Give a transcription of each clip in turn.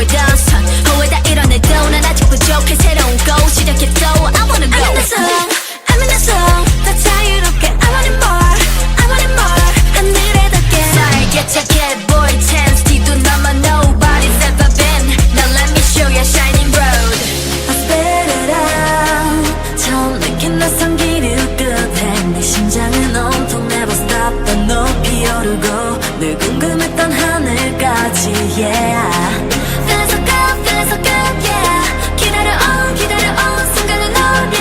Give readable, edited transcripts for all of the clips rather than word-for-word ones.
알던 선 후회 다 이뤄내도 난 아직 부족해 새로운 go 시작했어 I wanna go I'm in the zone I'm in the zone 더 자유롭게 I want it more I want it more 하늘에 닿게 살개차게 boy chance 뒤도 남아 nobody's ever been Now let me show you a shining road I spit it out 처음 느낀 낯선 기류 끝에 내 심장은 온통 never stop 더 높이 오르고 늘 궁금했던 하늘까지 yeah Feeling so good, feeling so good yeah 기다려온 순간을 노려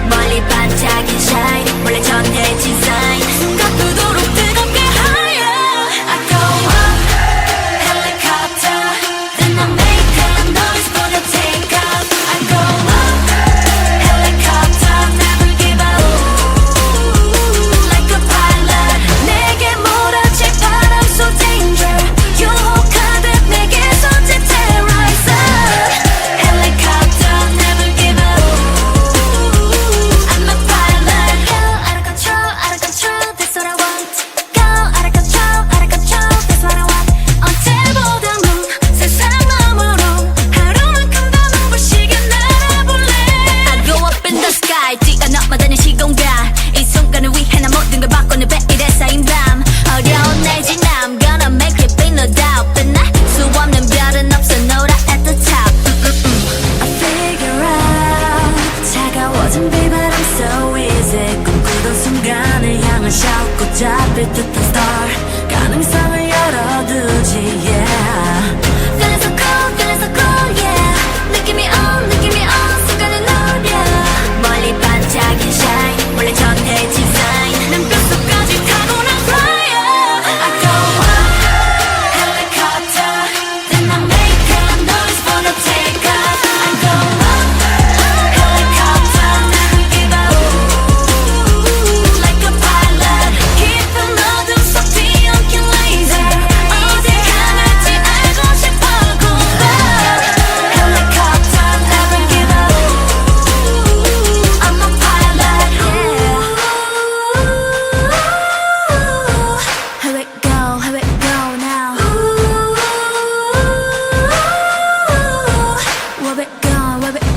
멀리 반짝인 shine 몰래 전해진 sign 숨가쁘도록 뜨겁게 higher I go up helicopter then I make a noise for the take off I go up helicopter never give up like a pilot 내게 몰아칠 바람 so danger 유혹하듯 내게 손짓 terrorizer helicopter never give up I'm a pilot go out of control that's what I want go out of control that's what I want 언제보다 넌 세상 너머로 하루만큼 더 눈부시게 날아볼래 I go up in the sky 뛰어넘어다니는 시공간 이 순간을 위해 나 모든 걸 바꾸는 베일에 쌓인 밤 어려운 내 진남 Gonna make it big no doubt But 나 수없는 별은 없어 노라 at the top I figure out 차가워진 비바람 so easy 꿈꾸던 순간을 향한 shout 꽃잡을 듯한 star 가능성을 열어두지 yeah Feeling so cool yeah 느낌이 on 순간을 노려 멀리 반짝인 shine 몰래 전해진 sign 난 뼛속까지 타고 난 flyer I go up helicopter then I make a noise for the take off I go up helicopter never give up like a pilot 깊은 어둠 속 뒤엉킨 laser 어디 향할지 알고 싶어 go up helicopter never give up I'm a pilot yeah Here we go now Where we go